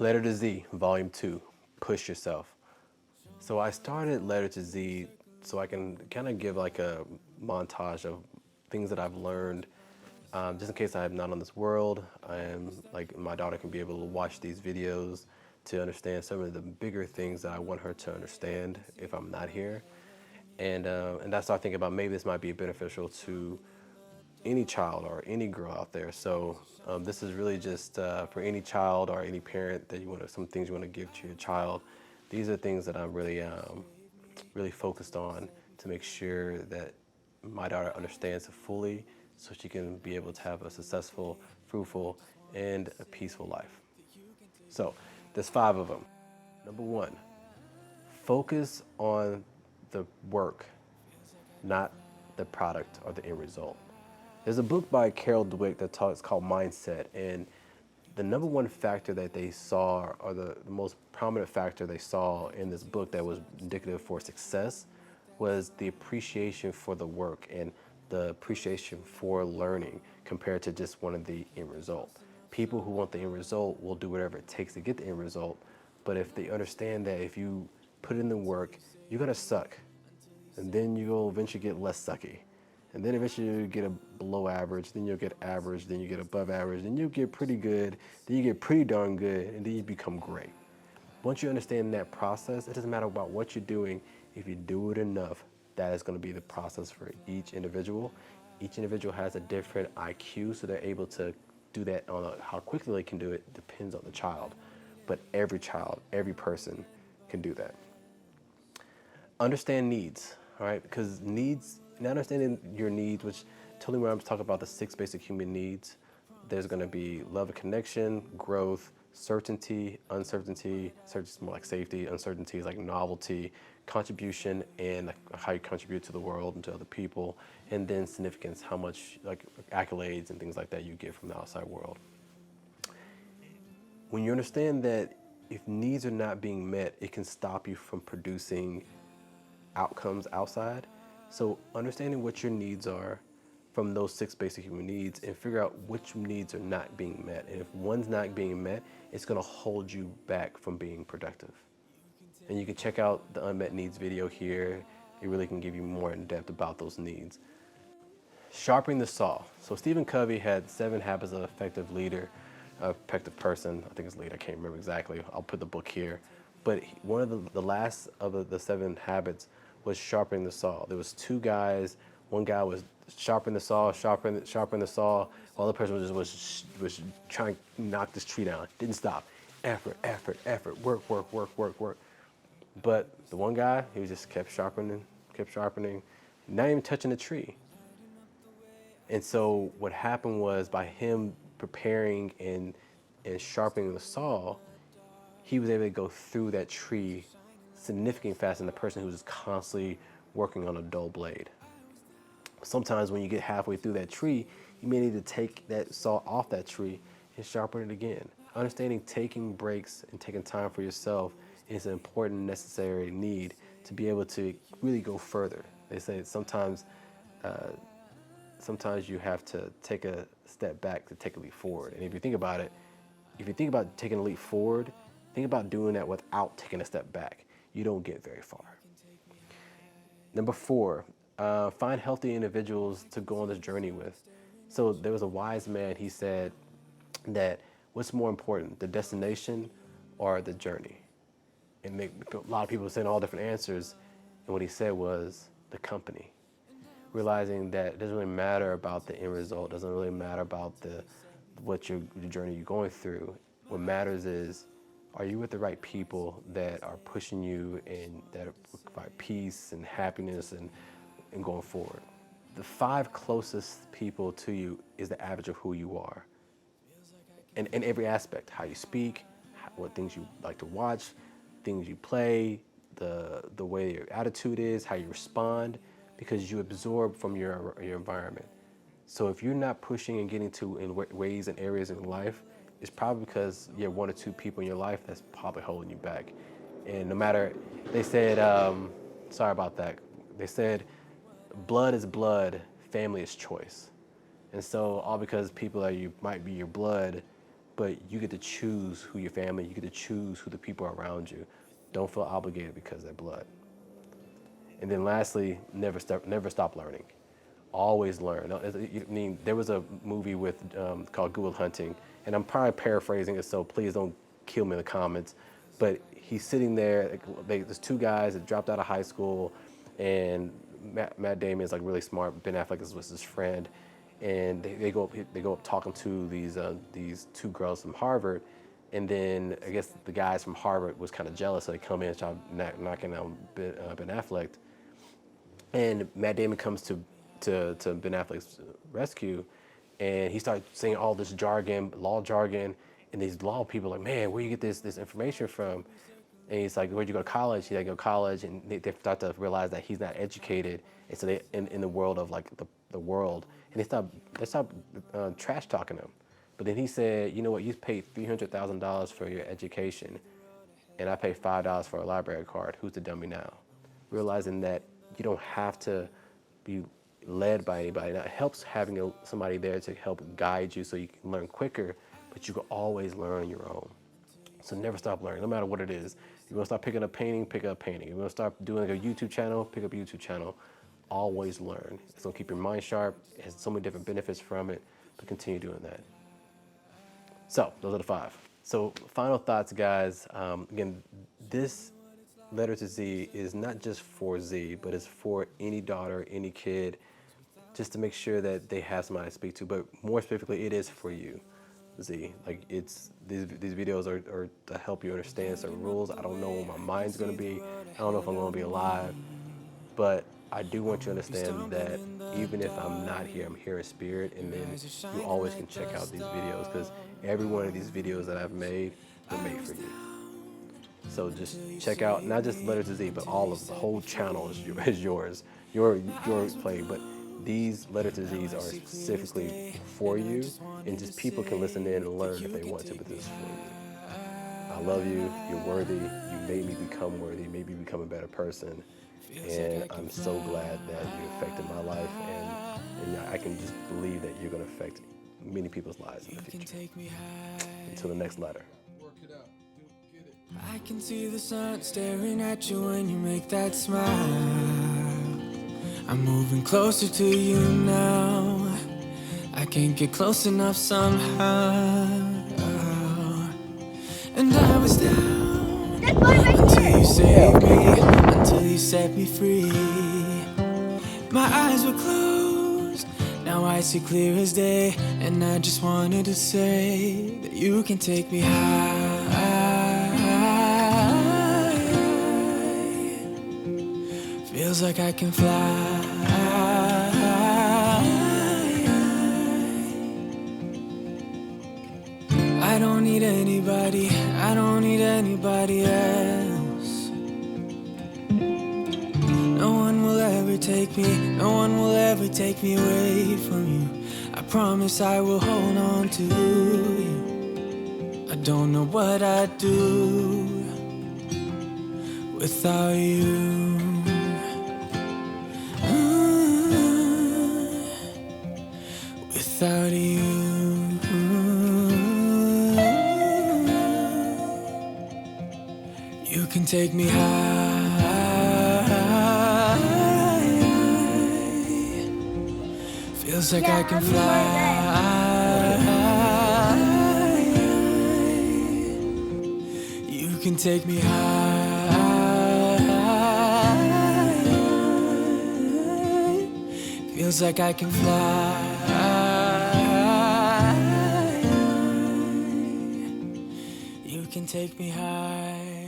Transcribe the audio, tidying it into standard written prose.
Letter to Z, Volume 2, Push Yourself. So I started Letter to Z so I can kind of give like a montage of things that I've learned, just in case I'm not on this world. I am like my daughter can be able to watch these videos to understand some of the bigger things that I want her to understand if I'm not here. And I started thinking about maybe this might be beneficial to any child or any girl out there. So this is really just for any child or any parent that you want to, some things you want to give to your child. These are things that I'm really focused on to make sure that my daughter understands it fully so she can be able to have a successful, fruitful, and a peaceful life. So there's five of them. Number one, focus on the work, not the product or the end result. There's a book by Carol Dweck that talks called Mindset, and the number one factor that they saw, or the most prominent factor they saw in this book that was indicative for success, was the appreciation for the work and the appreciation for learning compared to just wanting the end result. People who want the end result will do whatever it takes to get the end result, but if they understand that if you put in the work, you're gonna suck, and then you'll eventually get less sucky. And then eventually you get a below average, then you'll get average, then you get above average, then you'll get pretty good, then you get pretty darn good, and then you become great. Once you understand that process, it doesn't matter about what you're doing. If you do it enough, that is going to be the process for each individual. Each individual has a different IQ, so they're able to do that on how quickly they can do it depends on the child. But every child, every person can do that. Understand needs, all right? Because needs, and understanding your needs, which totally when I'm talking about the six basic human needs, there's going to be love and connection, growth, certainty, uncertainty. Certainty is more like safety. Uncertainty is like novelty, contribution, and how you contribute to the world and to other people. And then significance, how much like accolades and things like that you get from the outside world. When you understand that if needs are not being met, it can stop you from producing outcomes outside. So understanding what your needs are from those six basic human needs and figure out which needs are not being met. And if one's not being met, it's gonna hold you back from being productive. And you can check out the unmet needs video here. It really can give you more in depth about those needs. Sharpening the saw. So Stephen Covey had 7 Habits of an Effective Leader, effective person. I think it's leader. I can't remember exactly. I'll put the book here. But one of the last of the 7 habits was sharpening the saw. There was two guys. One guy was sharpening the saw, sharpening the saw, while the other person was trying to knock this tree down. Didn't stop. Effort, effort, effort. Work, work, work, work, work. But the one guy, he just kept sharpening, not even touching the tree. And so what happened was by him preparing and sharpening the saw, he was able to go through that tree significantly faster than the person who was just constantly working on a dull blade. Sometimes when you get halfway through that tree, you may need to take that saw off that tree and sharpen it again. Understanding taking breaks and taking time for yourself is an important, necessary need to be able to really go further. They say sometimes you have to take a step back to take a leap forward. And if you think about it, if you think about taking a leap forward, think about doing that without taking a step back. You don't get very far. Number 4, find healthy individuals to go on this journey with. So there was a wise man, he said that what's more important, the destination or the journey? And a lot of people saying all different answers. And what he said was the company. Realizing that it doesn't really matter about the end result, doesn't really matter about the journey you're going through. What matters is, are you with the right people that are pushing you and that provide peace and happiness and going forward? The 5 closest people to you is the average of who you are. In every aspect, how you speak, what things you like to watch, things you play, the way your attitude is, how you respond, because you absorb from your environment. So if you're not pushing and getting to in ways and areas in life, it's probably because you have 1 or 2 people in your life that's probably holding you back. And no matter, they said, sorry about that. They said, blood is blood, family is choice. And so all because people that you might be your blood, but you get to choose who your family, you get to choose who the people around you. Don't feel obligated because they're blood. And then lastly, never stop learning. Always learn. I mean, there was a movie with called Good Will Hunting, and I'm probably paraphrasing it, so please don't kill me in the comments. But he's sitting there. There's two guys that dropped out of high school, and Matt Damon is like really smart. Ben Affleck was his friend, and they go up talking to these two girls from Harvard, and then I guess the guys from Harvard was kind of jealous, so they come in and start knocking out Ben Affleck, and Matt Damon comes to Ben Affleck's rescue, and he starts saying all this jargon, law jargon, and these law people are like, man, where you get this information from? And he's like, where'd you go to college? He's like, go to college, and they start to realize that he's not educated, and so they in the world of like the world, and they start trash talking him. But then he said, you know what, you paid $300,000 for your education, and I paid $5 for a library card. Who's the dummy now? Realizing that you don't have to be led by anybody. Now, it helps having somebody there to help guide you so you can learn quicker, but you can always learn on your own. So never stop learning, no matter what it is. You're gonna start picking up painting, pick up painting. You're gonna start doing like a YouTube channel, pick up a YouTube channel. Always learn. It's gonna keep your mind sharp. It has so many different benefits from it, but continue doing that. So those are the 5. So final thoughts, guys. Again, this Letter to Z is not just for Z, but it's for any daughter, any kid, just to make sure that they have somebody to speak to. But more specifically, it is for you, Z. Like these videos are to help you understand some rules. I don't know what my mind's gonna be. I don't know if I'm gonna be alive, but I do want you to understand that even if I'm not here, I'm here in spirit, and then you always can check out these videos, because every one of these videos that I've made were made for you. So just check out not just Letter to Z, but all of the whole channel is yours, your play. But these Letter to Z's are specifically for you, and just people can listen in and learn if they want to. But this is for you. I love you. You're worthy. You made me become worthy. You made me become a better person. And I'm so glad that you affected my life, and I can just believe that you're going to affect many people's lives in the future. Until the next letter. I can see the sun staring at you when you make that smile. I'm moving closer to you now. I can't get close enough somehow. And I was down until you saved me, until you set me free. My eyes were closed, now I see clear as day. And I just wanted to say that you can take me high. Feels like I can fly. I don't need anybody, I don't need anybody else. No one will ever take me, no one will ever take me away from you. I promise I will hold on to you. I don't know what I'd do without you. Without you, you can take me high. Feels like I can fly. You can take me high. Feels like I can fly. You can take me high.